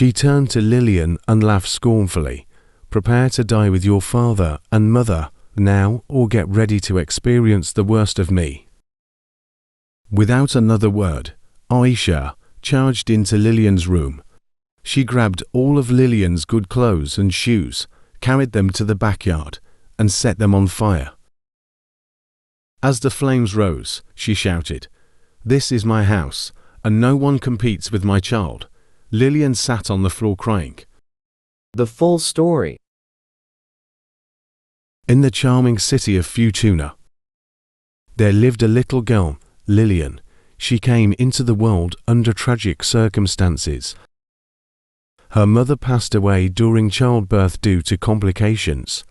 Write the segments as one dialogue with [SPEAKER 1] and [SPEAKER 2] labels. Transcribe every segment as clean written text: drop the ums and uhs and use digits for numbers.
[SPEAKER 1] She turned to Lillian and laughed scornfully. "Prepare to die with your father and mother now, or get ready to experience the worst of me." Without another word, Aisha charged into Lillian's room. She grabbed all of Lillian's good clothes and shoes, carried them to the backyard, and set them on fire. As the flames rose, she shouted, "This is my house, and no one competes with my child." Lillian sat on the floor crying.
[SPEAKER 2] The full story.
[SPEAKER 1] In the charming city of Futuna, there lived a little girl, Lillian. She came into the world under tragic circumstances. Her mother passed away during childbirth due to complications.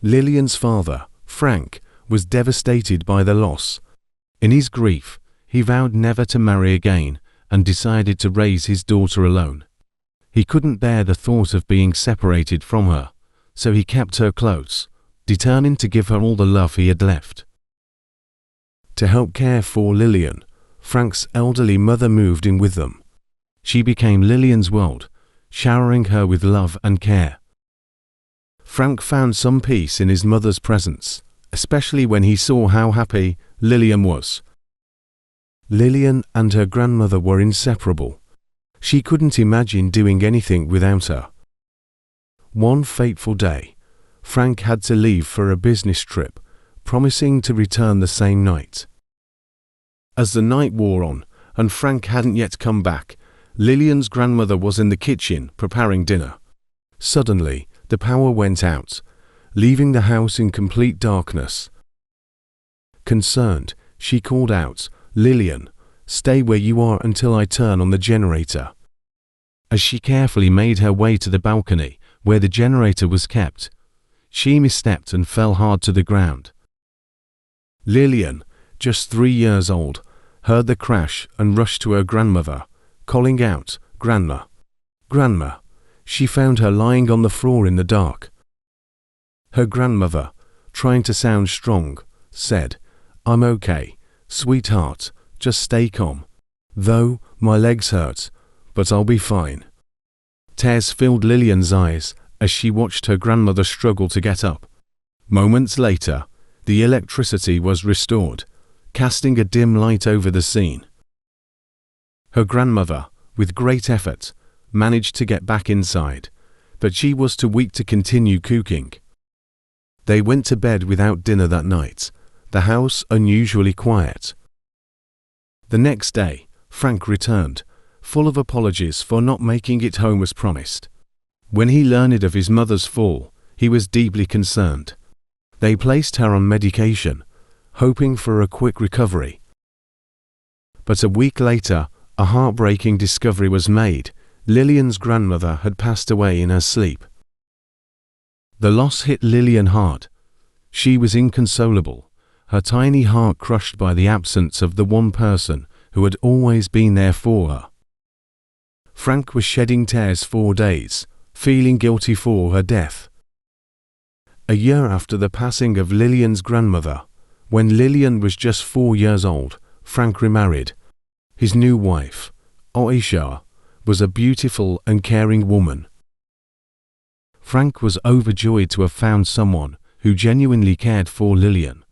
[SPEAKER 1] Lillian's father, Frank, was devastated by the loss. In his grief, he vowed never to marry again and decided to raise his daughter alone. He couldn't bear the thought of being separated from her, so he kept her close, determined to give her all the love he had left. To help care for Lillian, Frank's elderly mother moved in with them. She became Lillian's world, showering her with love and care. Frank found some peace in his mother's presence, especially when he saw how happy Lillian was. Lillian and her grandmother were inseparable. She couldn't imagine doing anything without her. One fateful day, Frank had to leave for a business trip, promising to return the same night. As the night wore on, and Frank hadn't yet come back, Lillian's grandmother was in the kitchen preparing dinner. Suddenly, the power went out, leaving the house in complete darkness. Concerned, she called out, "Lillian, stay where you are until I turn on the generator." As she carefully made her way to the balcony, where the generator was kept, she misstepped and fell hard to the ground. Lillian, just 3 years old, heard the crash and rushed to her grandmother, calling out, "Grandma! Grandma!" She found her lying on the floor in the dark. Her grandmother, trying to sound strong, said, "I'm okay, sweetheart, just stay calm. Though, my legs hurt, but I'll be fine." Tears filled Lillian's eyes as she watched her grandmother struggle to get up. Moments later, the electricity was restored, casting a dim light over the scene. Her grandmother, with great effort, managed to get back inside, but she was too weak to continue cooking. They went to bed without dinner that night, the house unusually quiet. The next day, Frank returned, full of apologies for not making it home as promised. When he learned of his mother's fall, he was deeply concerned. They placed her on medication, hoping for a quick recovery. But a week later, a heartbreaking discovery was made. Lillian's grandmother had passed away in her sleep. The loss hit Lillian hard. She was inconsolable, her tiny heart crushed by the absence of the one person who had always been there for her. Frank was shedding tears for days, feeling guilty for her death. A year after the passing of Lillian's grandmother, when Lillian was just 4 years old, Frank remarried. His new wife, Aisha, was a beautiful and caring woman. Frank was overjoyed to have found someone who genuinely cared for Lillian,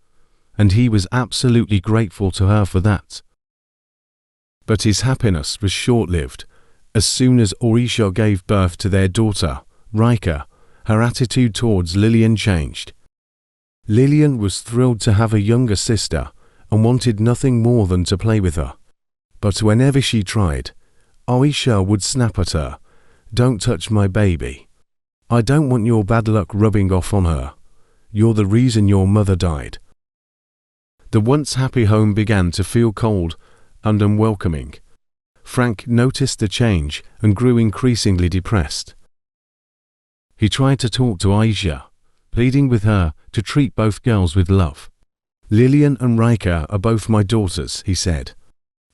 [SPEAKER 1] and he was absolutely grateful to her for that. But his happiness was short-lived. As soon as Aisha gave birth to their daughter, Rika, her attitude towards Lillian changed. Lillian was thrilled to have a younger sister and wanted nothing more than to play with her. But whenever she tried, Aisha would snap at her, "Don't touch my baby. I don't want your bad luck rubbing off on her. You're the reason your mother died." The once happy home began to feel cold and unwelcoming. Frank noticed the change and grew increasingly depressed. He tried to talk to Aisha, pleading with her to treat both girls with love. "Lillian and Rika are both my daughters," he said.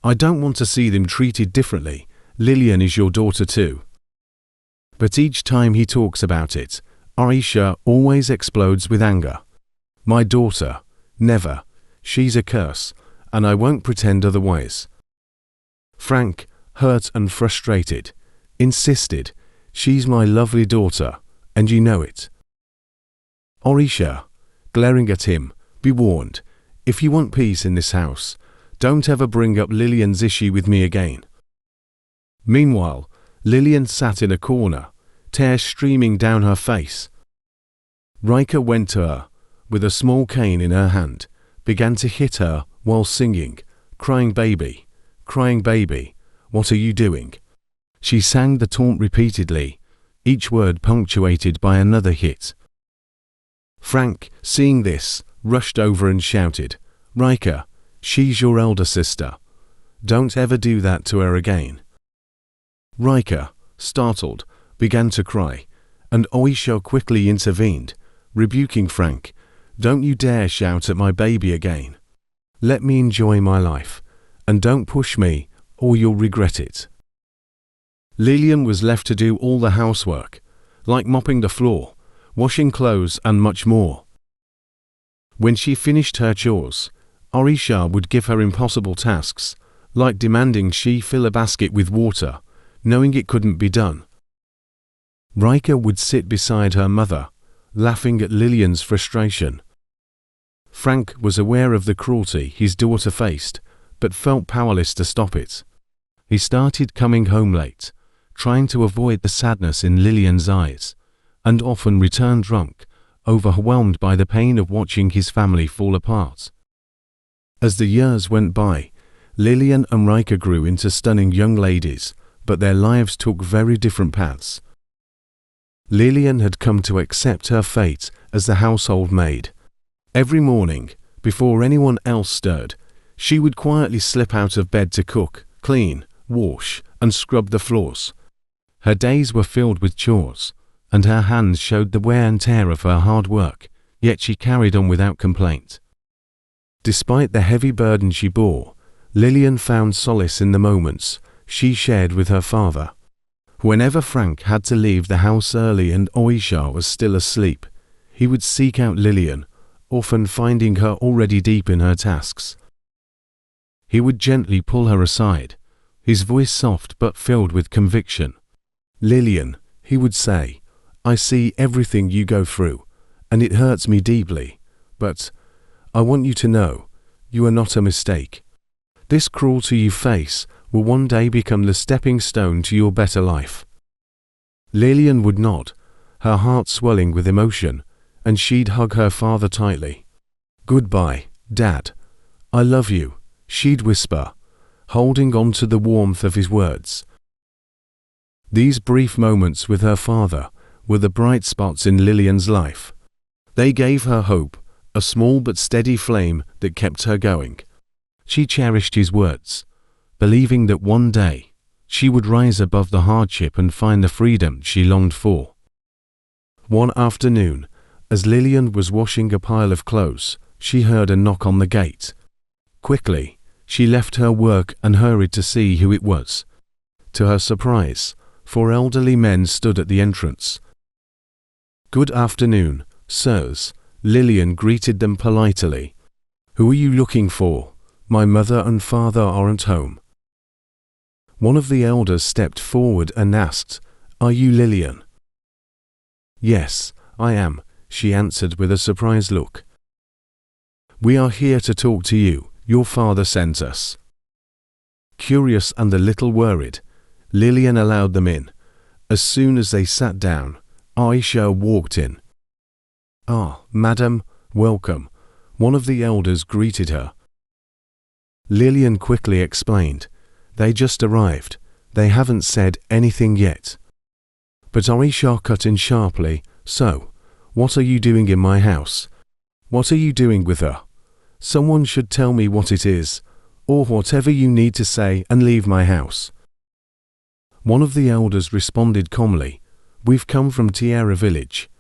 [SPEAKER 1] "I don't want to see them treated differently. Lillian is your daughter too." But each time he talks about it, Aisha always explodes with anger. "My daughter, never. She's a curse, and I won't pretend otherwise." Frank, hurt and frustrated, insisted, "She's my lovely daughter, and you know it." Orisha, glaring at him, "Be warned, if you want peace in this house, don't ever bring up Lillian's issue with me again." Meanwhile, Lillian sat in a corner, tears streaming down her face. Rika went to her, with a small cane in her hand, began to hit her while singing, crying baby, what are you doing?" She sang the taunt repeatedly, each word punctuated by another hit. Frank, seeing this, rushed over and shouted, "Rika, she's your elder sister. Don't ever do that to her again." Rika, startled, began to cry, and Oisha quickly intervened, rebuking Frank, "Don't you dare shout at my baby again. Let me enjoy my life, and don't push me, or you'll regret it." Lillian was left to do all the housework, like mopping the floor, washing clothes and much more. When she finished her chores, Orisha would give her impossible tasks, like demanding she fill a basket with water, knowing it couldn't be done. Rika would sit beside her mother, laughing at Lillian's frustration. Frank was aware of the cruelty his daughter faced, but felt powerless to stop it. He started coming home late, trying to avoid the sadness in Lillian's eyes, and often returned drunk, overwhelmed by the pain of watching his family fall apart. As the years went by, Lillian and Rika grew into stunning young ladies, but their lives took very different paths. Lillian had come to accept her fate as the household maid. Every morning, before anyone else stirred, she would quietly slip out of bed to cook, clean, wash, and scrub the floors. Her days were filled with chores, and her hands showed the wear and tear of her hard work, yet she carried on without complaint. Despite the heavy burden she bore, Lillian found solace in the moments she shared with her father. Whenever Frank had to leave the house early and Oisha was still asleep, he would seek out Lillian, often finding her already deep in her tasks. He would gently pull her aside, his voice soft but filled with conviction. "Lillian," he would say, "I see everything you go through, and it hurts me deeply, but I want you to know, you are not a mistake. This cruelty you face will one day become the stepping stone to your better life." Lillian would nod, her heart swelling with emotion, and she'd hug her father tightly. "Goodbye, Dad. I love you," she'd whisper, holding on to the warmth of his words. These brief moments with her father were the bright spots in Lillian's life. They gave her hope, a small but steady flame that kept her going. She cherished his words, believing that one day she would rise above the hardship and find the freedom she longed for. One afternoon, as Lillian was washing a pile of clothes, she heard a knock on the gate. Quickly, she left her work and hurried to see who it was. To her surprise, 4 elderly men stood at the entrance. "Good afternoon, sirs," Lillian greeted them politely. "Who are you looking for? My mother and father aren't home." One of the elders stepped forward and asked, "Are you Lillian?" "Yes, I am," she answered with a surprised look. "We are here to talk to you. Your father sent us." Curious and a little worried, Lillian allowed them in. As soon as they sat down, Aisha walked in. "Ah, madam, welcome," one of the elders greeted her. Lillian quickly explained, "They just arrived. They haven't said anything yet." But Aisha cut in sharply, "So, what are you doing in my house? What are you doing with her? Someone should tell me what it is, or whatever you need to say, and leave my house." One of the elders responded calmly, "We've come from Tierra village.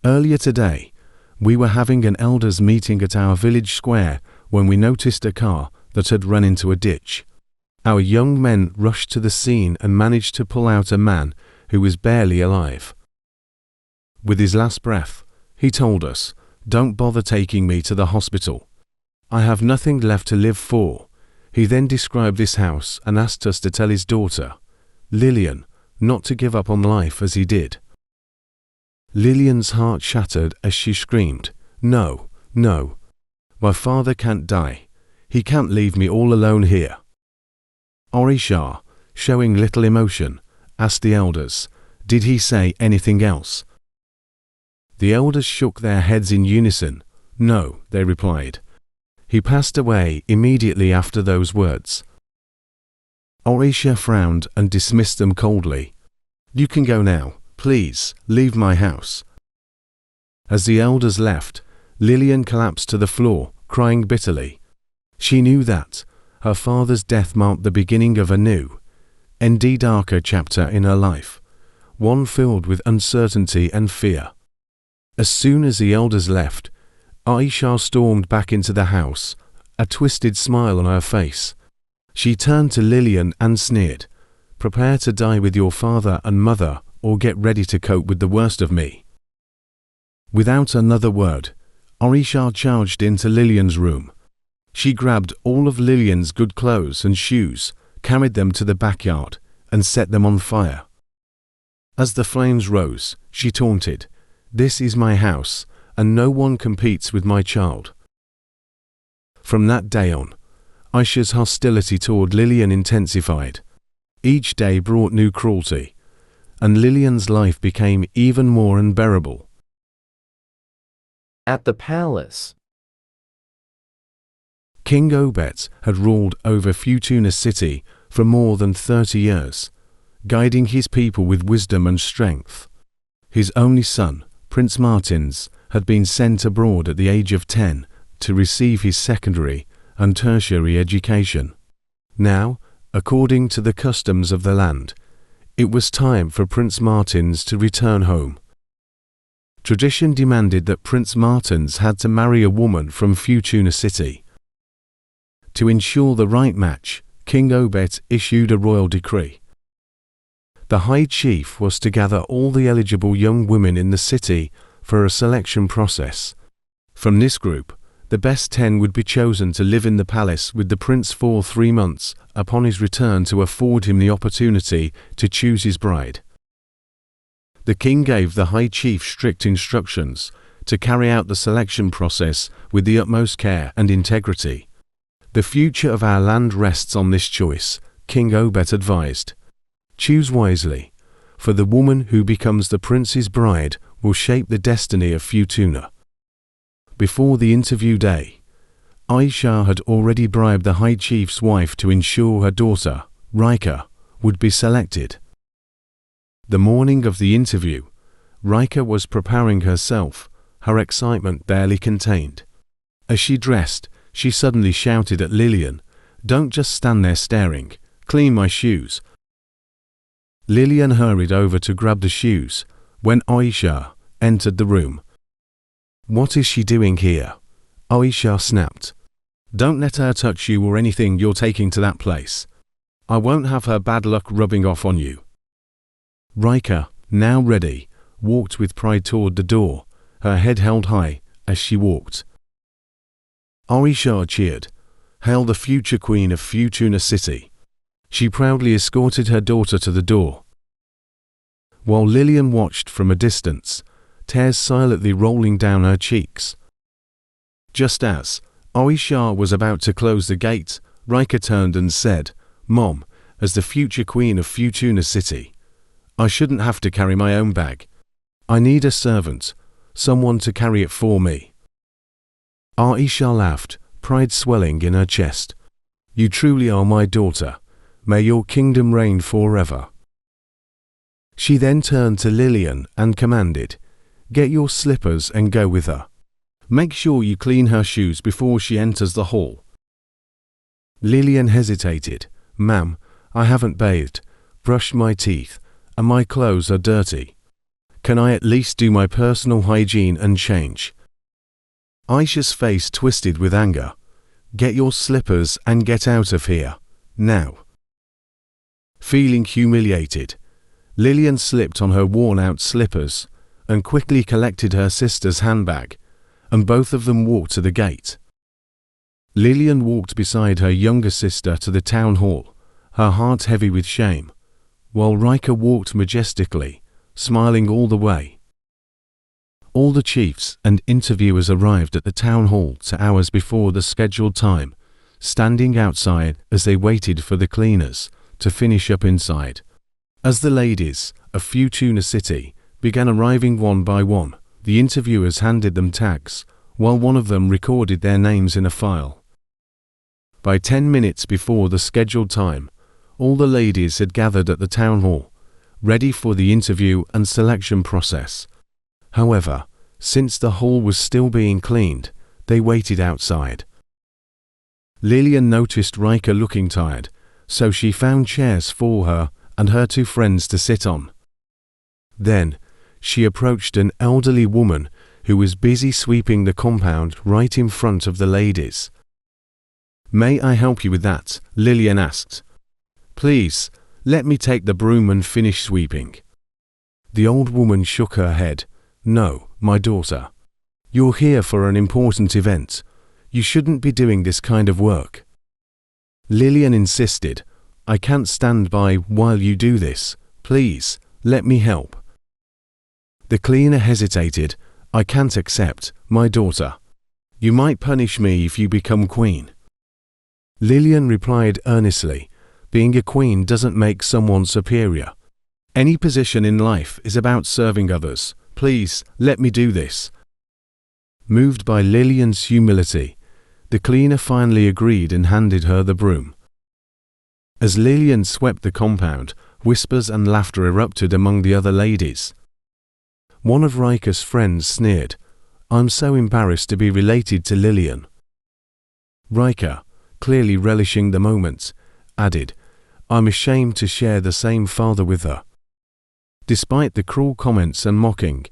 [SPEAKER 1] Earlier today, we were having an elders meeting at our village square when we noticed a car that had run into a ditch. Our young men rushed to the scene and managed to pull out a man who was barely alive. With his last breath, he told us, 'Don't bother taking me to the hospital. I have nothing left to live for.' He then described this house and asked us to tell his daughter, Lillian, not to give up on life as he did. Lillian's heart shattered as she screamed, "No, no. My father can't die. He can't leave me all alone here." Orisha, showing little emotion, asked the elders, "Did he say anything else?" The elders shook their heads in unison. "No," they replied. "He passed away immediately after those words." Orisha frowned and dismissed them coldly. "You can go now. Please, leave my house." As the elders left, Lillian collapsed to the floor, crying bitterly. She knew that her father's death marked the beginning of a new, indeed darker chapter in her life, one filled with uncertainty and fear. As soon as the elders left, Aisha stormed back into the house, a twisted smile on her face. She turned to Lillian and sneered, "Prepare to die with your father and mother, or get ready to cope with the worst of me." Without another word, Aisha charged into Lillian's room. She grabbed all of Lillian's good clothes and shoes, carried them to the backyard, and set them on fire. As the flames rose, she taunted, "This is my house, and no one competes with my child." From that day on, Aisha's hostility toward Lillian intensified. Each day brought new cruelty, and Lillian's life became even more unbearable.
[SPEAKER 2] At the palace.
[SPEAKER 1] King Obet had ruled over Futuna city for more than 30 years, guiding his people with wisdom and strength. His only son, Prince Martins, had been sent abroad at the age of 10 to receive his secondary and tertiary education. Now, according to the customs of the land, it was time for Prince Martins to return home. Tradition demanded that Prince Martins had to marry a woman from Futuna city. To ensure the right match, King Obet issued a royal decree. The High Chief was to gather all the eligible young women in the city for a selection process. From this group, the best 10 would be chosen to live in the palace with the prince for 3 months upon his return to afford him the opportunity to choose his bride. The king gave the High Chief strict instructions to carry out the selection process with the utmost care and integrity. "The future of our land rests on this choice," King Obet advised. "Choose wisely, for the woman who becomes the prince's bride will shape the destiny of Futuna." Before the interview day, Aisha had already bribed the High Chief's wife to ensure her daughter, Rika, would be selected. The morning of the interview, Rika was preparing herself, her excitement barely contained. As she dressed, she suddenly shouted at Lillian, "Don't just stand there staring, clean my shoes." Lillian hurried over to grab the shoes when Aisha entered the room. "What is she doing here?" Aisha snapped. "Don't let her touch you or anything you're taking to that place. I won't have her bad luck rubbing off on you." Rika, now ready, walked with pride toward the door, her head held high as she walked. Aisha cheered, "Hail the future queen of Futuna city." She proudly escorted her daughter to the door. While Lillian watched from a distance, tears silently rolling down her cheeks. Just as Aisha was about to close the gate, Rika turned and said, "Mom, as the future queen of Futuna city, I shouldn't have to carry my own bag. I need a servant, someone to carry it for me." Aisha laughed, pride swelling in her chest. "You truly are my daughter. May your kingdom reign forever." She then turned to Lillian and commanded, "Get your slippers and go with her. Make sure you clean her shoes before she enters the hall." Lillian hesitated. "Ma'am, I haven't bathed, brushed my teeth, and my clothes are dirty. Can I at least do my personal hygiene and change?" Aisha's face twisted with anger. "Get your slippers and get out of here, now." Feeling humiliated, Lillian slipped on her worn-out slippers and quickly collected her sister's handbag, and both of them walked to the gate. Lillian walked beside her younger sister to the town hall, her heart heavy with shame. while Riker walked majestically, smiling all the way. All the chiefs and interviewers arrived at the town hall 2 hours before the scheduled time, standing outside as they waited for the cleaners to finish up inside. As the ladies of Futuna City began arriving one by one, the interviewers handed them tags, while one of them recorded their names in a file. By 10 minutes before the scheduled time, all the ladies had gathered at the town hall, ready for the interview and selection process. However, since the hall was still being cleaned, they waited outside. Lillian noticed Riker looking tired, so she found chairs for her and her 2 friends to sit on. Then, she approached an elderly woman who was busy sweeping the compound right in front of the ladies. "May I help you with that?" Lillian asked. "Please, let me take the broom and finish sweeping." The old woman shook her head. "No, my daughter. You're here for an important event. You shouldn't be doing this kind of work." Lillian insisted, "I can't stand by while you do this. Please, let me help." The cleaner hesitated. "I can't accept, my daughter. You might punish me if you become queen." Lillian replied earnestly, "Being a queen doesn't make someone superior. Any position in life is about serving others. Please, let me do this." Moved by Lillian's humility, the cleaner finally agreed and handed her the broom. As Lillian swept the compound, whispers and laughter erupted among the other ladies. One of Riker's friends sneered, "I'm so embarrassed to be related to Lillian." Riker, clearly relishing the moment, added, "I'm ashamed to share the same father with her." Despite the cruel comments and mocking,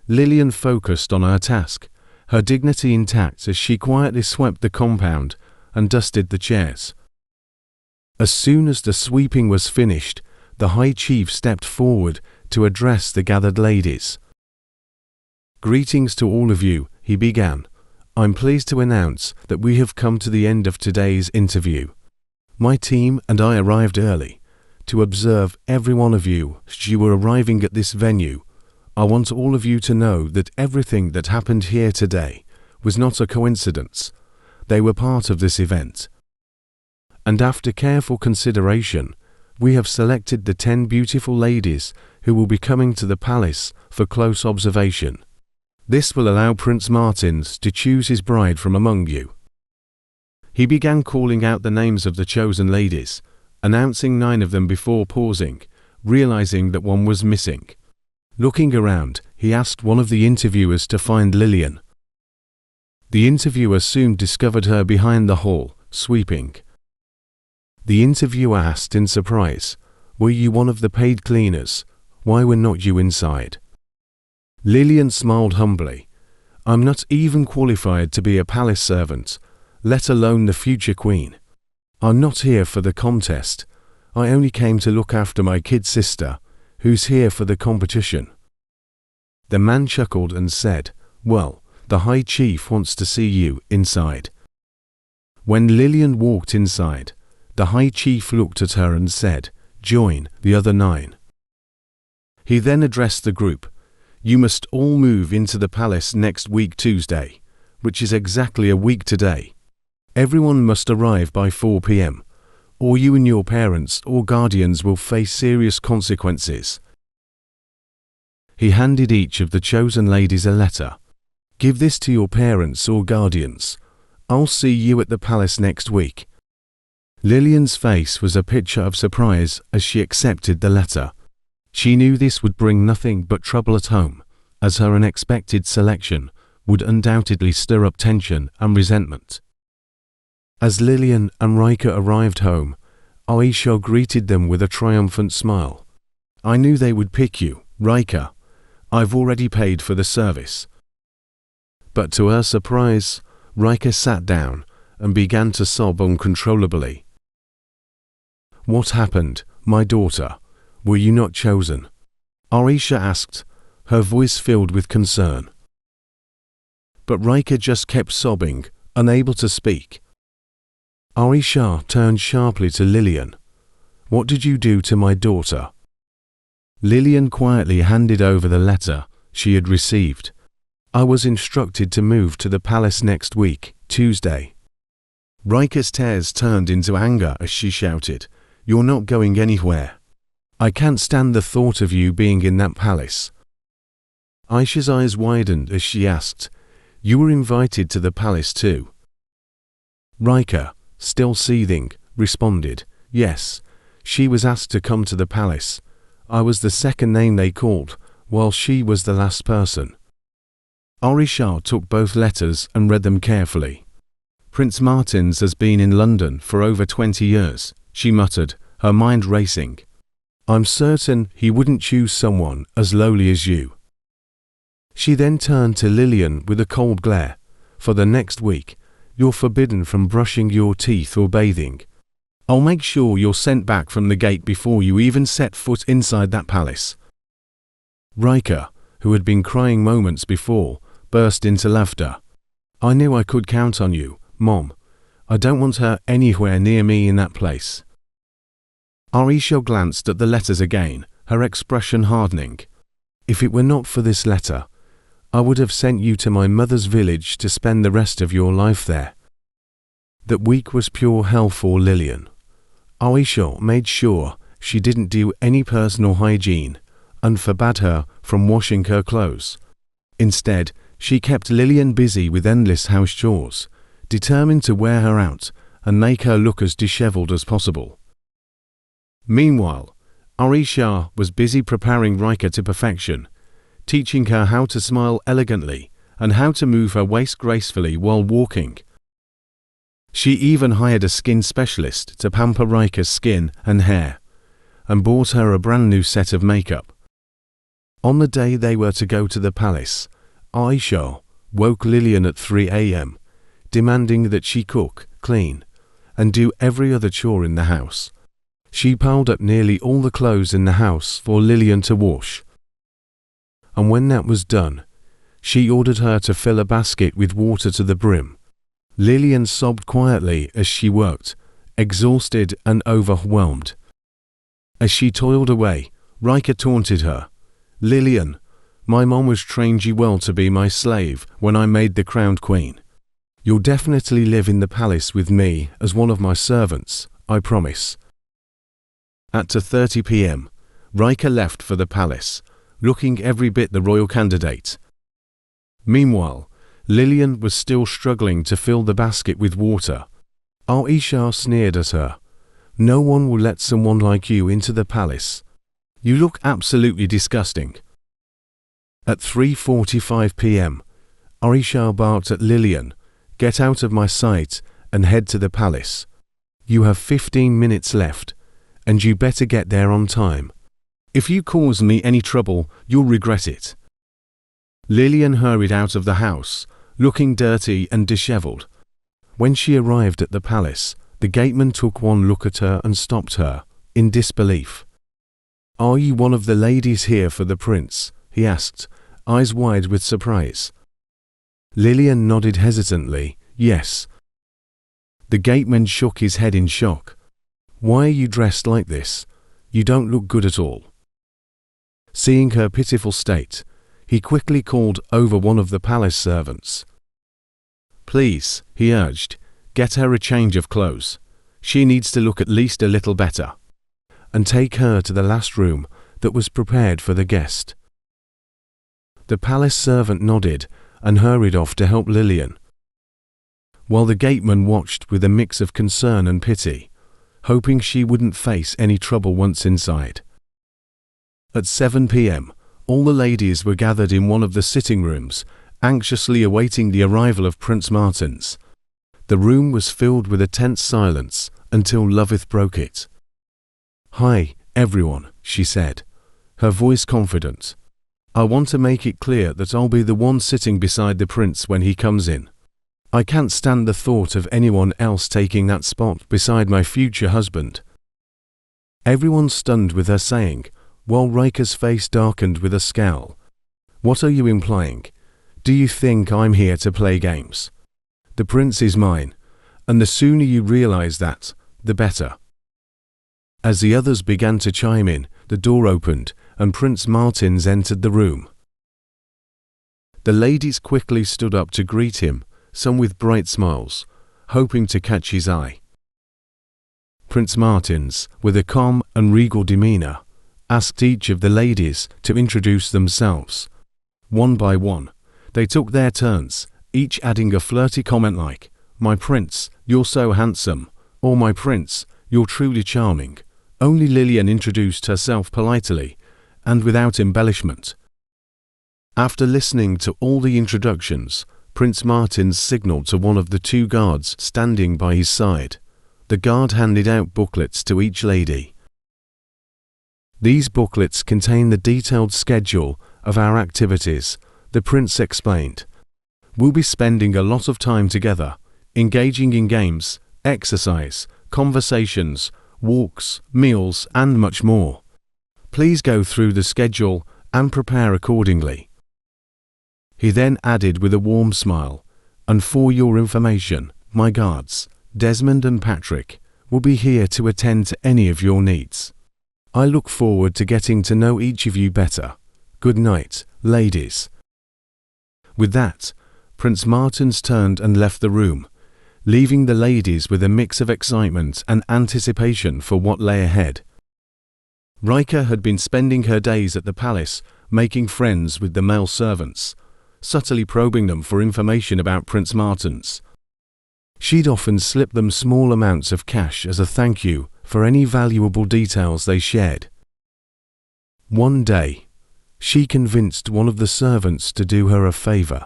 [SPEAKER 1] Lillian focused on her task, her dignity intact as she quietly swept the compound and dusted the chairs. As soon as the sweeping was finished, the High Chief stepped forward to address the gathered ladies. "Greetings to all of you," he began. "I'm pleased to announce that we have come to the end of today's interview. My team and I arrived early to observe every one of you as you were arriving at this venue. I want all of you to know that everything that happened here today was not a coincidence. They were part of this event. And after careful consideration, we have selected the 10 beautiful ladies who will be coming to the palace for close observation. This will allow Prince Martins to choose his bride from among you." He began calling out the names of the chosen ladies, announcing 9 of them before pausing, realizing that one was missing. Looking around, he asked one of the interviewers to find Lillian. The interviewer soon discovered her behind the hall, sweeping. The interviewer asked in surprise, "Were you one of the paid cleaners? Why were not you inside?" Lillian smiled humbly. "I'm not even qualified to be a palace servant, let alone the future queen. I'm not here for the contest. I only came to look after my kid sister, who's here for the competition." The man chuckled and said, "Well, the High Chief wants to see you inside." When Lillian walked inside, the High Chief looked at her and said, "Join the other 9." He then addressed the group. "You must all move into the palace next week Tuesday, which is exactly a week today. Everyone must arrive by 4 p.m., or you and your parents or guardians will face serious consequences." He handed each of the chosen ladies a letter. "Give this to your parents or guardians. I'll see you at the palace next week." Lillian's face was a picture of surprise as she accepted the letter. She knew this would bring nothing but trouble at home, as her unexpected selection would undoubtedly stir up tension and resentment. As Lillian and Riker arrived home, Aisha greeted them with a triumphant smile. "I knew they would pick you, Riker. I've already paid for the service." But to her surprise, Riker sat down and began to sob uncontrollably. "What happened, my daughter? Were you not chosen?" Aisha asked, her voice filled with concern. But Riker just kept sobbing, unable to speak. Aisha turned sharply to Lillian. "What did you do to my daughter?" Lillian quietly handed over the letter she had received. I was instructed to move to the palace next week, Tuesday. Riker's tears turned into anger as she shouted, "You're not going anywhere. I can't stand the thought of you being in that palace." Aisha's eyes widened as she asked, "You were invited to the palace too?" Riker, still seething, responded, "Yes, she was asked to come to the palace. I was the second name they called, while she was the last person." Aisha took both letters and read them carefully. "Prince Martins has been in London for over 20 years, she muttered, her mind racing. "I'm certain he wouldn't choose someone as lowly as you." She then turned to Lillian with a cold glare. "For the next week, you're forbidden from brushing your teeth or bathing. I'll make sure you're sent back from the gate before you even set foot inside that palace." Riker, who had been crying moments before, burst into laughter. "I knew I could count on you, Mom. I don't want her anywhere near me in that place." Aisha glanced at the letters again, her expression hardening. "If it were not for this letter, I would have sent you to my mother's village to spend the rest of your life there." That week was pure hell for Lillian. Aisha made sure she didn't do any personal hygiene and forbade her from washing her clothes. Instead, she kept Lillian busy with endless house chores, determined to wear her out and make her look as disheveled as possible. Meanwhile, Aisha was busy preparing Riker to perfection, teaching her how to smile elegantly and how to move her waist gracefully while walking. She even hired a skin specialist to pamper Riker's skin and hair, and bought her a brand new set of makeup. On the day they were to go to the palace, Aisha woke Lillian at 3 a.m., demanding that she cook, clean, and do every other chore in the house. She piled up nearly all the clothes in the house for Lillian to wash. And when that was done, she ordered her to fill a basket with water to the brim. Lillian sobbed quietly as she worked, exhausted and overwhelmed. As she toiled away, Riker taunted her. "Lillian, my mom was trained you well to be my slave when I made the crowned queen. You'll definitely live in the palace with me as one of my servants, I promise." At 2:30 p.m., Riker left for the palace, looking every bit the royal candidate. Meanwhile, Lillian was still struggling to fill the basket with water. Aisha sneered at her. "No one will let someone like you into the palace. You look absolutely disgusting." At 3:45 p.m., Aisha barked at Lillian, "Get out of my sight and head to the palace. You have 15 minutes left, and you better get there on time. If you cause me any trouble, you'll regret it." Lillian hurried out of the house, looking dirty and disheveled. When she arrived at the palace, the gateman took one look at her and stopped her, in disbelief. "Are you one of the ladies here for the prince?" he asked, eyes wide with surprise. Lillian nodded hesitantly, "Yes." The gateman shook his head in shock. "Why are you dressed like this? You don't look good at all." Seeing her pitiful state, he quickly called over one of the palace servants. "Please," he urged, "get her a change of clothes. She needs to look at least a little better. And take her to the last room that was prepared for the guest." The palace servant nodded and hurried off to help Lillian, while the gateman watched with a mix of concern and pity, hoping she wouldn't face any trouble once inside. At 7 p.m., all the ladies were gathered in one of the sitting rooms, anxiously awaiting the arrival of Prince Martins. The room was filled with a tense silence until Loveth broke it. "Hi, everyone," she said, her voice confident. "I want to make it clear that I'll be the one sitting beside the prince when he comes in. I can't stand the thought of anyone else taking that spot beside my future husband." Everyone stunned with her saying, while Riker's face darkened with a scowl. "What are you implying? Do you think I'm here to play games? The prince is mine, and the sooner you realize that, the better." As the others began to chime in, the door opened, and Prince Martins entered the room. The ladies quickly stood up to greet him, some with bright smiles, hoping to catch his eye. Prince Martins, with a calm and regal demeanor, asked each of the ladies to introduce themselves. One by one, they took their turns, each adding a flirty comment like, "My prince, you're so handsome," or "My prince, you're truly charming." Only Lillian introduced herself politely and without embellishment. After listening to all the introductions, Prince Martins signaled to one of the two guards standing by his side. The guard handed out booklets to each lady. These booklets contain the detailed schedule of our activities, the prince explained. We'll be spending a lot of time together, engaging in games, exercise, conversations, walks, meals, and much more. Please go through the schedule and prepare accordingly. He then added with a warm smile, "And for your information, my guards, Desmond and Patrick, will be here to attend to any of your needs. I look forward to getting to know each of you better. Good night, ladies." With that, Prince Martins turned and left the room, leaving the ladies with a mix of excitement and anticipation for what lay ahead. Rika had been spending her days at the palace making friends with the male servants, subtly probing them for information about Prince Martins. She'd often slip them small amounts of cash as a thank you for any valuable details they shared. One day, she convinced one of the servants to do her a favor.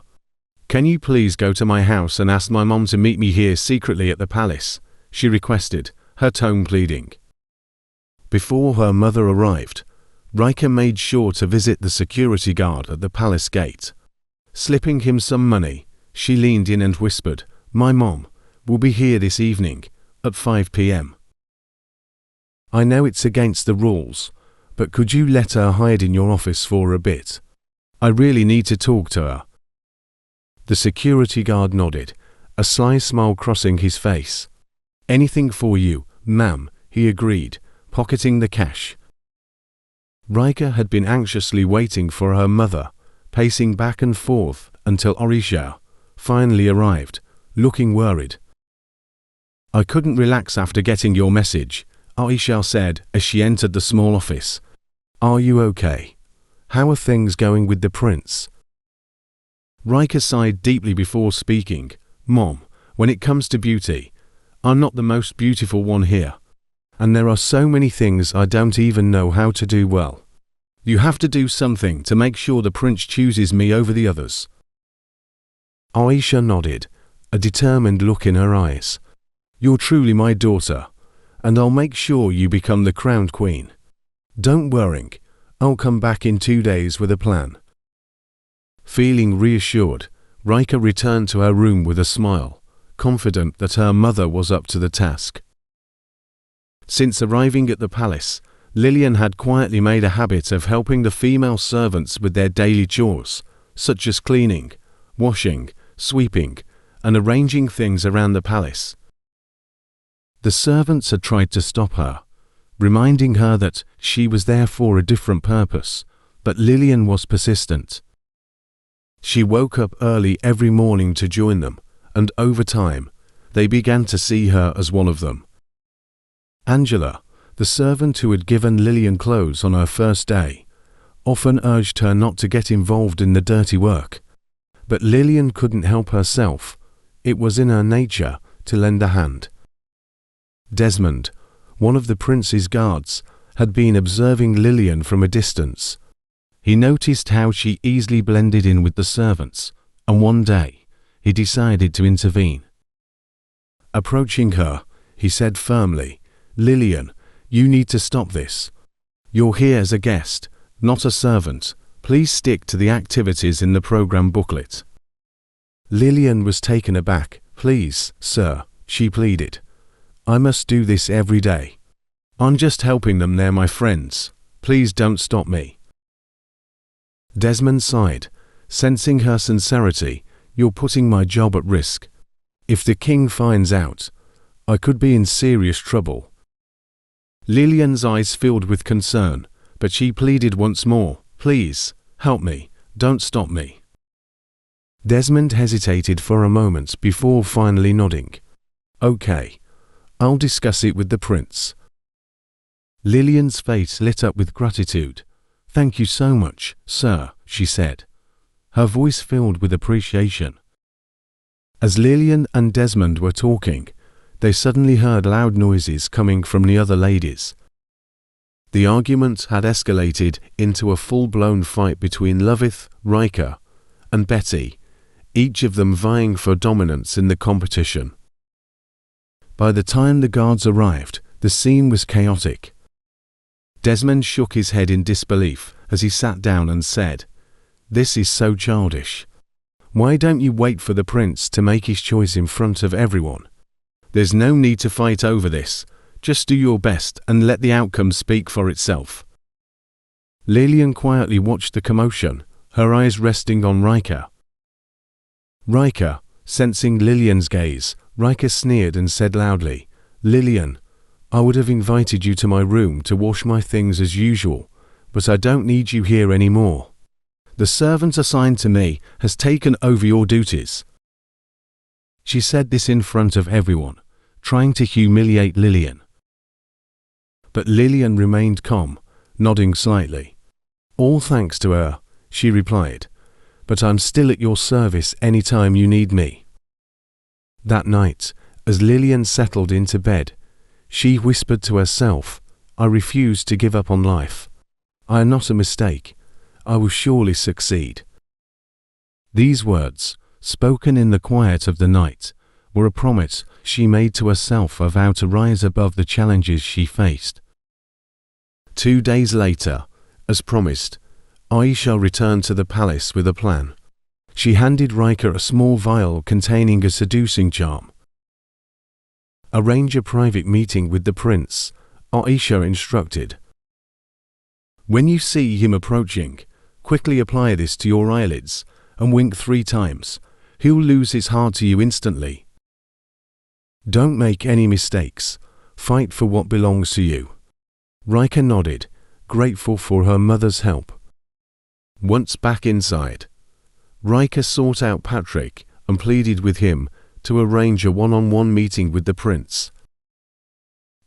[SPEAKER 1] "Can you please go to my house and ask my mom to meet me here secretly at the palace?" she requested, her tone pleading. Before her mother arrived, Rika made sure to visit the security guard at the palace gate. Slipping him some money, she leaned in and whispered, "My mom will be here this evening, at 5 p.m. I know it's against the rules, but could you let her hide in your office for a bit? I really need to talk to her." The security guard nodded, a sly smile crossing his face. "Anything for you, ma'am," he agreed, pocketing the cash. Rika had been anxiously waiting for her mother, pacing back and forth until Orisha finally arrived, looking worried. "I couldn't relax after getting your message," Orisha said as she entered the small office. "Are you okay? How are things going with the prince?" Rika sighed deeply before speaking. "Mom, when it comes to beauty, I'm not the most beautiful one here. And there are so many things I don't even know how to do well. You have to do something to make sure the prince chooses me over the others." Aisha nodded, a determined look in her eyes. "You're truly my daughter, and I'll make sure you become the crowned queen. Don't worry, I'll come back in 2 days with a plan." Feeling reassured, Rika returned to her room with a smile, confident that her mother was up to the task. Since arriving at the palace, Lillian had quietly made a habit of helping the female servants with their daily chores, such as cleaning, washing, sweeping, and arranging things around the palace. The servants had tried to stop her, reminding her that she was there for a different purpose, but Lillian was persistent. She woke up early every morning to join them, and over time, they began to see her as one of them. Angela, the servant who had given Lillian clothes on her first day, often urged her not to get involved in the dirty work. But Lillian couldn't help herself. It was in her nature to lend a hand. Desmond, one of the prince's guards, had been observing Lillian from a distance. He noticed how she easily blended in with the servants, and one day, he decided to intervene. Approaching her, he said firmly, "Lillian, you need to stop this. You're here as a guest, not a servant. Please stick to the activities in the program booklet." Lillian was taken aback. "Please, sir," she pleaded. "I must do this every day. I'm just helping them, they're my friends. Please don't stop me." Desmond sighed, sensing her sincerity. "You're putting my job at risk. If the king finds out, I could be in serious trouble." Lillian's eyes filled with concern, but she pleaded once more, "Please, help me, don't stop me." Desmond hesitated for a moment before finally nodding. "Okay, I'll discuss it with the prince." Lillian's face lit up with gratitude. "Thank you so much, sir," she said, her voice filled with appreciation. As Lillian and Desmond were talking, they suddenly heard loud noises coming from the other ladies. The argument had escalated into a full-blown fight between Loveth, Riker, and Betty, each of them vying for dominance in the competition. By the time the guards arrived, the scene was chaotic. Desmond shook his head in disbelief as he sat down and said, "This is so childish. Why don't you wait for the prince to make his choice in front of everyone? There's no need to fight over this. Just do your best and let the outcome speak for itself." Lillian quietly watched the commotion, her eyes resting on Riker. Riker, sensing Lillian's gaze, Riker sneered and said loudly, "Lillian, I would have invited you to my room to wash my things as usual, but I don't need you here anymore. The servant assigned to me has taken over your duties." She said this in front of everyone, trying to humiliate Lillian. But Lillian remained calm, nodding slightly. "All thanks to her," she replied, "but I'm still at your service any time you need me." That night, as Lillian settled into bed, she whispered to herself, "I refuse to give up on life. I am not a mistake. I will surely succeed." These words, spoken in the quiet of the night, were a promise she made to herself of how to rise above the challenges she faced. 2 days later, as promised, Aisha returned to the palace with a plan. She handed Riker a small vial containing a seducing charm. "Arrange a private meeting with the prince," Aisha instructed. "When you see him approaching, quickly apply this to your eyelids and wink 3 times. He'll lose his heart to you instantly. Don't make any mistakes. Fight for what belongs to you." Riker nodded, grateful for her mother's help. Once back inside, Riker sought out Patrick and pleaded with him to arrange a one-on-one meeting with the prince.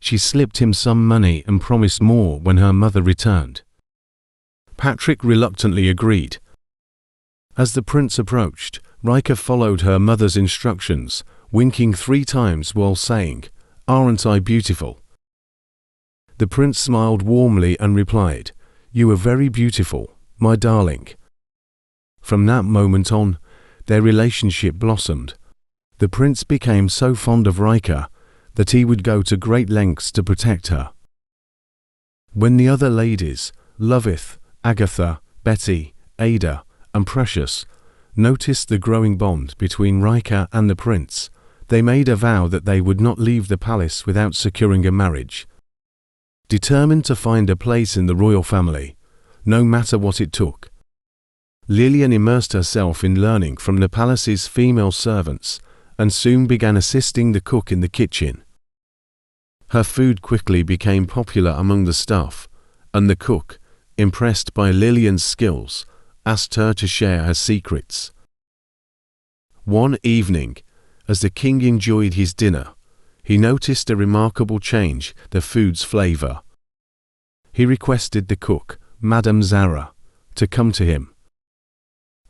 [SPEAKER 1] She slipped him some money and promised more when her mother returned. Patrick reluctantly agreed. As the prince approached, Riker followed her mother's instructions, winking 3 times while saying, "Aren't I beautiful?" The prince smiled warmly and replied, "You are very beautiful, my darling." From that moment on, their relationship blossomed. The prince became so fond of Riker that he would go to great lengths to protect her. When the other ladies, Loveth, Agatha, Betty, Ada, and Precious, noticed the growing bond between Riker and the prince, they made a vow that they would not leave the palace without securing a marriage. Determined to find a place in the royal family, no matter what it took, Lillian immersed herself in learning from the palace's female servants and soon began assisting the cook in the kitchen. Her food quickly became popular among the staff, and the cook, impressed by Lillian's skills, asked her to share her secrets. One evening, as the king enjoyed his dinner, he noticed a remarkable change in the food's flavor. He requested the cook, Madame Zara, to come to him.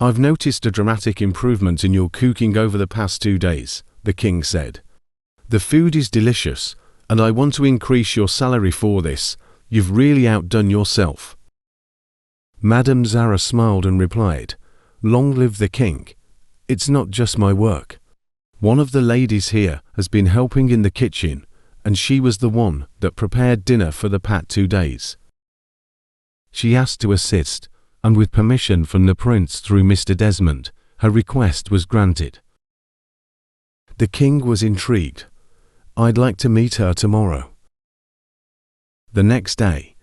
[SPEAKER 1] "I've noticed a dramatic improvement in your cooking over the past 2 days," the king said. "The food is delicious, and I want to increase your salary for this. You've really outdone yourself." Madame Zara smiled and replied, "Long live the king. It's not just my work. One of the ladies here has been helping in the kitchen, and she was the one that prepared dinner for the past 2 days. She asked to assist, and with permission from the prince through Mr. Desmond, her request was granted." The king was intrigued. "I'd like to meet her tomorrow." The next day,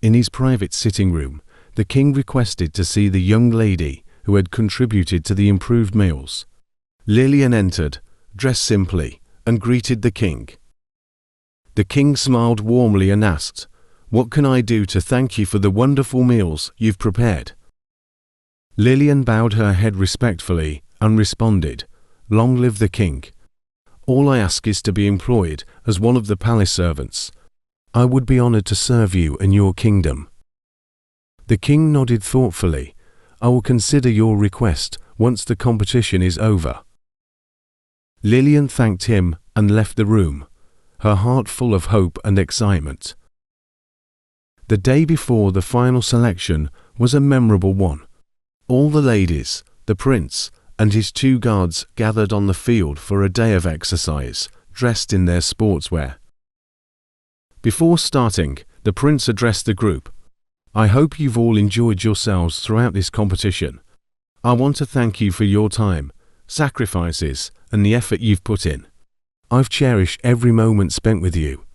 [SPEAKER 1] in his private sitting room, the king requested to see the young lady who had contributed to the improved meals. Lillian entered, dressed simply, and greeted the king. The king smiled warmly and asked, What can I do to thank you for the wonderful meals you've prepared? Lillian bowed her head respectfully and responded, "Long live the king. All I ask is to be employed as one of the palace servants. I would be honored to serve you and your kingdom." The king nodded thoughtfully. "I will consider your request once the competition is over." Lillian thanked him and left the room, her heart full of hope and excitement. The day before the final selection was a memorable one. All the ladies, the prince, and his 2 guards gathered on the field for a day of exercise, dressed in their sportswear. Before starting, the prince addressed the group. "I hope you've all enjoyed yourselves throughout this competition. I want to thank you for your time, sacrifices, and the effort you've put in. I've cherished every moment spent with you.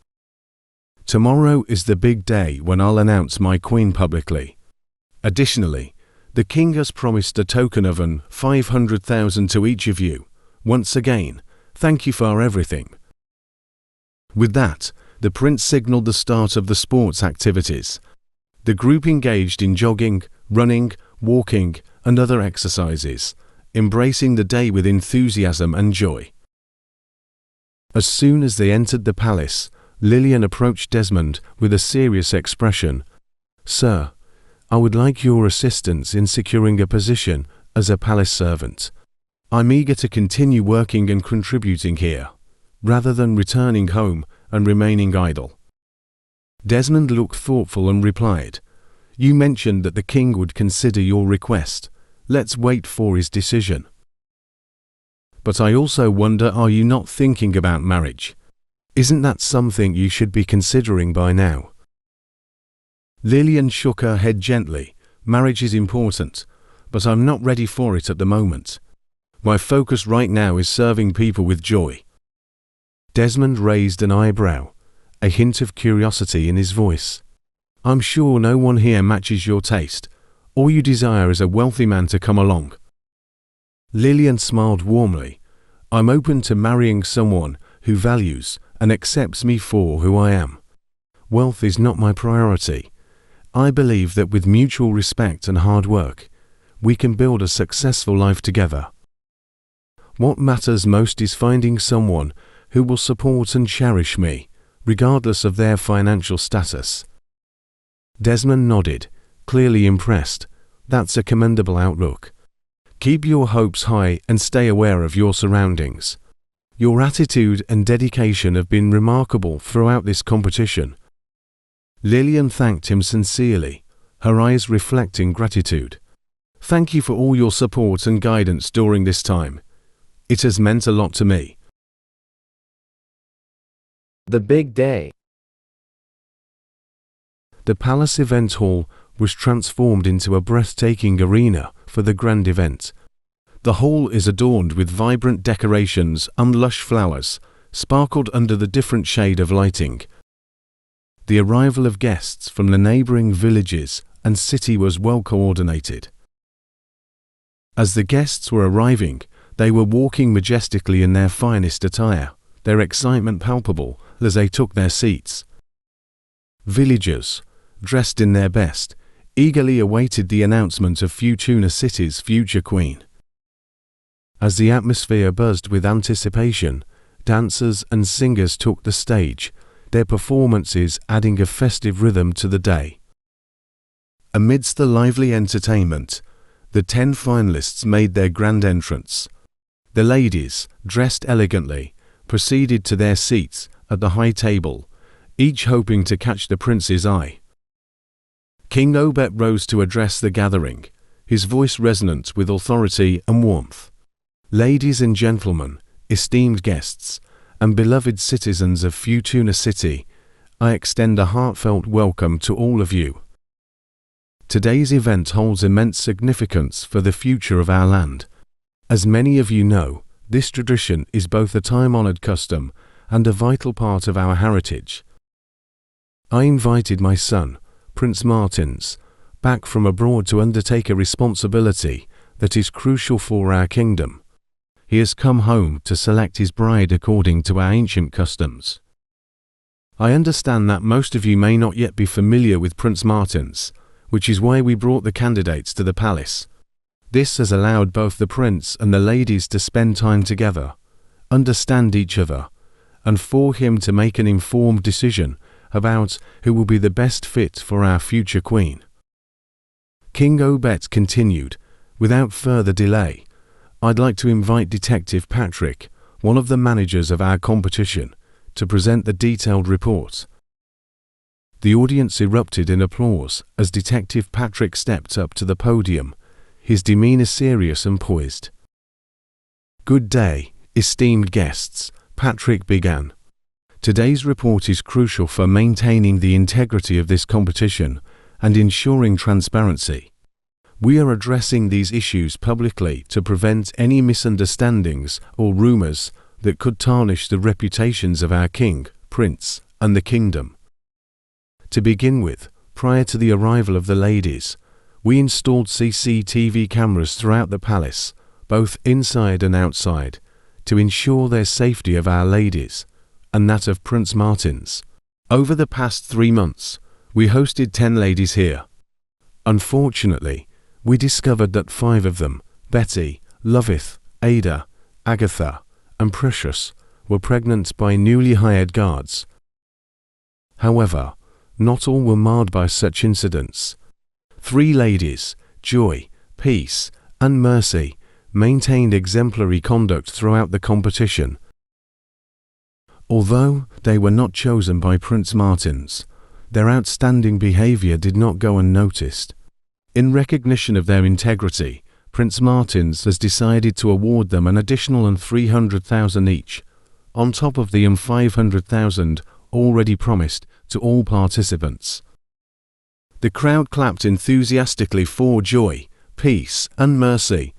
[SPEAKER 1] Tomorrow is the big day when I'll announce my queen publicly. Additionally, the king has promised a token of an 500,000 to each of you. Once again, thank you for everything." With that, the prince signaled the start of the sports activities. The group engaged in jogging, running, walking, and other exercises, embracing the day with enthusiasm and joy. As soon as they entered the palace, Lillian approached Desmond with a serious expression. "Sir, I would like your assistance in securing a position as a palace servant. I'm eager to continue working and contributing here, rather than returning home and remaining idle." Desmond looked thoughtful and replied, "You mentioned that the king would consider your request. Let's wait for his decision. But I also wonder, are you not thinking about marriage? Isn't that something you should be considering by now?" Lillian shook her head gently. "Marriage is important, but I'm not ready for it at the moment. My focus right now is serving people with joy." Desmond raised an eyebrow, a hint of curiosity in his voice. "I'm sure no one here matches your taste. All you desire is a wealthy man to come along." Lillian smiled warmly. "I'm open to marrying someone who values and accepts me for who I am. Wealth is not my priority. I believe that with mutual respect and hard work, we can build a successful life together. What matters most is finding someone who will support and cherish me, regardless of their financial status." Desmond nodded, clearly impressed. "That's a commendable outlook. Keep your hopes high and stay aware of your surroundings. Your attitude and dedication have been remarkable throughout this competition." Lillian thanked him sincerely, her eyes reflecting gratitude. "Thank you for all your support and guidance during this time. It has meant a lot to me."
[SPEAKER 2] The big day.
[SPEAKER 1] The palace event hall was transformed into a breathtaking arena for the grand event. The hall is adorned with vibrant decorations and lush flowers, sparkled under the different shade of lighting. The arrival of guests from the neighboring villages and city was well coordinated. As the guests were arriving, they were walking majestically in their finest attire, their excitement palpable as they took their seats. Villagers, dressed in their best, eagerly awaited the announcement of Futuna City's future queen. As the atmosphere buzzed with anticipation, dancers and singers took the stage, their performances adding a festive rhythm to the day. Amidst the lively entertainment, the 10 finalists made their grand entrance. The ladies, dressed elegantly, proceeded to their seats at the high table, each hoping to catch the prince's eye. King Obet rose to address the gathering, his voice resonant with authority and warmth. "Ladies and gentlemen, esteemed guests, and beloved citizens of Futuna City, I extend a heartfelt welcome to all of you. Today's event holds immense significance for the future of our land. As many of you know, this tradition is both a time-honored custom and a vital part of our heritage. I invited my son, Prince Martins, back from abroad to undertake a responsibility that is crucial for our kingdom. He has come home to select his bride according to our ancient customs. I understand that most of you may not yet be familiar with Prince Martins, which is why we brought the candidates to the palace. This has allowed both the prince and the ladies to spend time together, understand each other, and for him to make an informed decision about who will be the best fit for our future queen. King Obet continued, "Without further delay, I'd like to invite Detective Patrick, one of the managers of our competition, to present the detailed report." The audience erupted in applause as Detective Patrick stepped up to the podium, his demeanor serious and poised. "Good day, esteemed guests," Patrick began. "Today's report is crucial for maintaining the integrity of this competition and ensuring transparency. We are addressing these issues publicly to prevent any misunderstandings or rumors that could tarnish the reputations of our king, prince, and the kingdom. To begin with, prior to the arrival of the ladies, we installed CCTV cameras throughout the palace, both inside and outside, to ensure their safety of our ladies, and that of Prince Martins. Over the past 3 months, we hosted 10 ladies here. Unfortunately, we discovered that 5 of them, Betty, Loveth, Ada, Agatha, and Precious, were pregnant by newly hired guards. However, not all were marred by such incidents. 3 ladies, Joy, Peace, and Mercy, maintained exemplary conduct throughout the competition. Although they were not chosen by Prince Martins, their outstanding behavior did not go unnoticed. In recognition of their integrity, Prince Martins has decided to award them an additional 300,000 each, on top of the 500,000 already promised to all participants. The crowd clapped enthusiastically for Joy, Peace, and Mercy.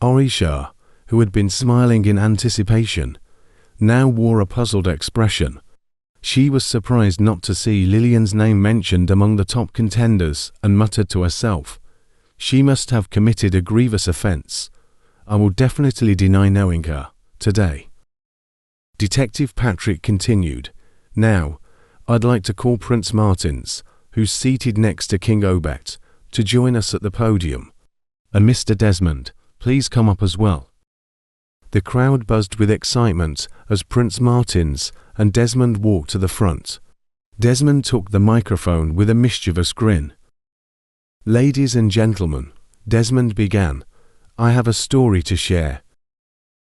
[SPEAKER 1] Orisha, who had been smiling in anticipation, now wore a puzzled expression. She was surprised not to see Lillian's name mentioned among the top contenders and muttered to herself, "She must have committed a grievous offense. I will definitely deny knowing her, today." Detective Patrick continued, "Now, I'd like to call Prince Martins, who's seated next to King Obet, to join us at the podium. And Mr. Desmond, please come up as well." The crowd buzzed with excitement as Prince Martins and Desmond walked to the front. Desmond took the microphone with a mischievous grin. "Ladies and gentlemen," Desmond began, "I have a story to share.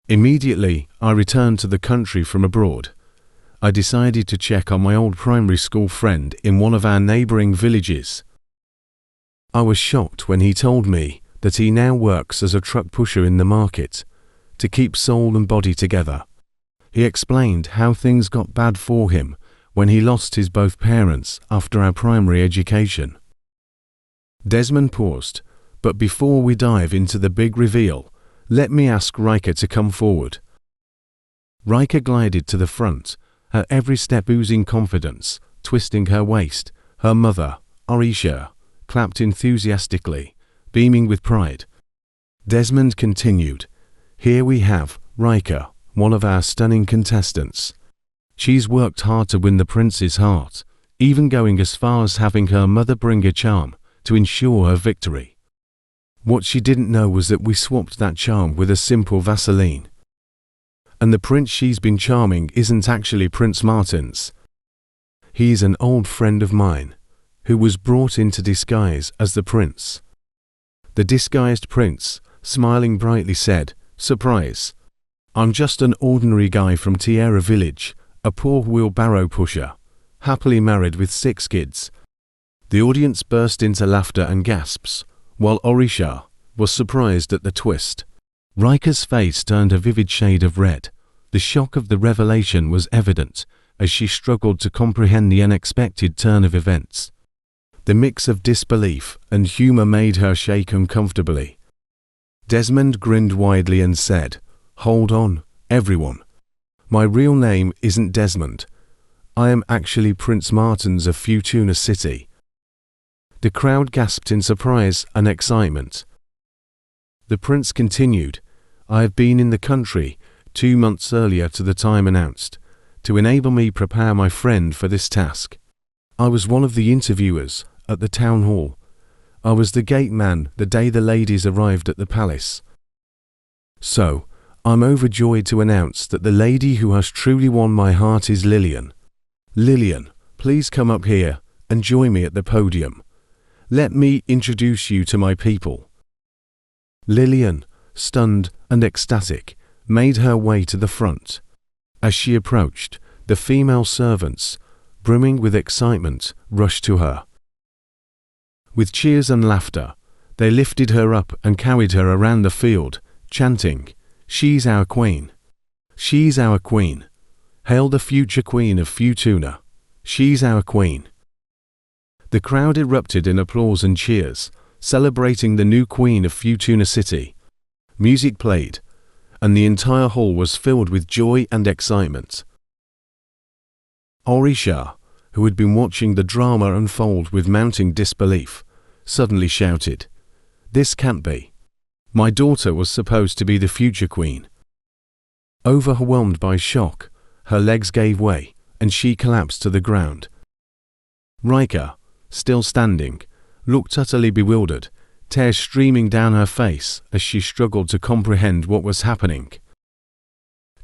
[SPEAKER 1] Immediately, I returned to the country from abroad. I decided to check on my old primary school friend in one of our neighboring villages. I was shocked when he told me that he now works as a truck pusher in the market, to keep soul and body together. He explained how things got bad for him when he lost his both parents after our primary education." Desmond paused, but before we dive into the big reveal, let me ask Rika to come forward. Rika glided to the front, her every step oozing confidence, twisting her waist. Her mother, Orisha, clapped enthusiastically, beaming with pride. Desmond continued, "Here we have Rika, one of our stunning contestants. She's worked hard to win the prince's heart, even going as far as having her mother bring a charm to ensure her victory. What she didn't know was that we swapped that charm with a simple Vaseline. And the prince she's been charming isn't actually Prince Martins. He's an old friend of mine, who was brought into disguise as the prince." The disguised prince, smiling brightly, said, "Surprise! I'm just an ordinary guy from Tierra village, a poor wheelbarrow pusher, happily married with 6 kids." The audience burst into laughter and gasps, while Orisha was surprised at the twist. Rika's face turned a vivid shade of red. The shock of the revelation was evident as she struggled to comprehend the unexpected turn of events. The mix of disbelief and humor made her shake uncomfortably. Desmond grinned widely and said, "Hold on, everyone. My real name isn't Desmond. I am actually Prince Martins of Futuna City." The crowd gasped in surprise and excitement. The prince continued, "I have been in the country 2 months earlier to the time announced, to enable me prepare my friend for this task. I was one of the interviewers at the town hall. I was the gate man the day the ladies arrived at the palace. So, I'm overjoyed to announce that the lady who has truly won my heart is Lillian. Lillian, please come up here and join me at the podium. Let me introduce you to my people. Lillian, stunned and ecstatic, made her way to the front. As she approached, the female servants, brimming with excitement, rushed to her. With cheers and laughter, they lifted her up and carried her around the field, chanting, "She's our queen. She's our queen. Hail the future queen of Futuna. She's our queen." The crowd erupted in applause and cheers, celebrating the new queen of Futuna City. Music played, and the entire hall was filled with joy and excitement. Orisha, who had been watching the drama unfold with mounting disbelief, suddenly shouted, "This can't be. My daughter was supposed to be the future queen." Overwhelmed by shock, her legs gave way, and she collapsed to the ground. Rika, still standing, looked utterly bewildered, tears streaming down her face as she struggled to comprehend what was happening.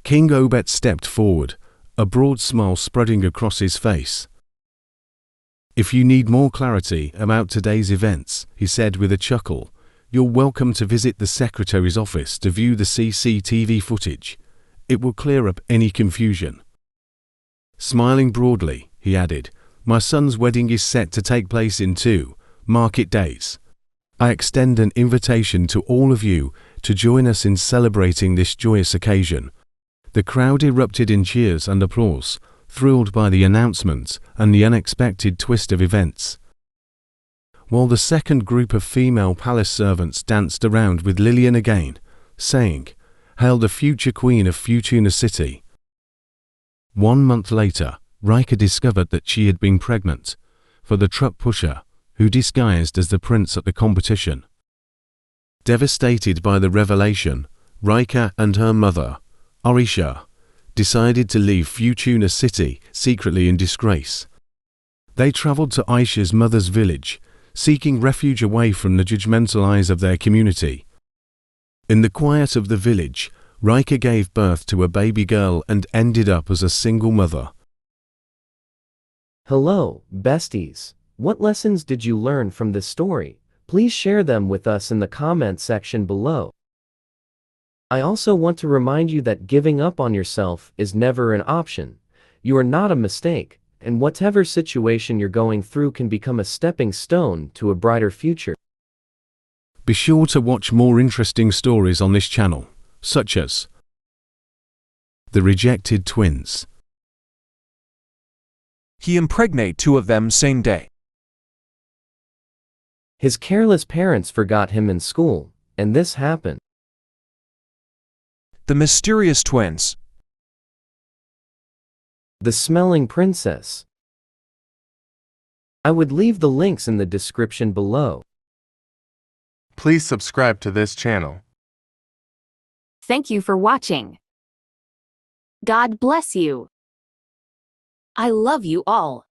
[SPEAKER 1] King Obet stepped forward, a broad smile spreading across his face. "If you need more clarity about today's events," he said with a chuckle, "you're welcome to visit the secretary's office to view the CCTV footage. It will clear up any confusion." Smiling broadly, he added, "My son's wedding is set to take place in 2 market days. I extend an invitation to all of you to join us in celebrating this joyous occasion." The crowd erupted in cheers and applause, thrilled by the announcement and the unexpected twist of events. While the second group of female palace servants danced around with Lillian again, saying, "Hail the future queen of Futuna City." 1 month later, Rika discovered that she had been pregnant for the truck pusher, who disguised as the prince at the competition. Devastated by the revelation, Rika and her mother, Orisha, decided to leave Futuna City secretly in disgrace. They traveled to Aisha's mother's village, seeking refuge away from the judgmental eyes of their community. In the quiet of the village, Rika gave birth to a baby girl and ended up as a single mother.
[SPEAKER 2] Hello, besties. What lessons did you learn from this story? Please share them with us in the comment section below. I also want to remind you that giving up on yourself is never an option. You are not a mistake, and whatever situation you're going through can become a stepping stone to a brighter future.
[SPEAKER 1] Be sure to watch more interesting stories on this channel, such as The Rejected Twins.
[SPEAKER 3] He impregnate 2 of them same day.
[SPEAKER 2] His careless parents forgot him in school, and this happened.
[SPEAKER 3] The mysterious twins.
[SPEAKER 2] The Smelling Princess. I would leave the links in the description below.
[SPEAKER 4] Please subscribe to this channel.
[SPEAKER 5] Thank you for watching. God bless you. I love you all.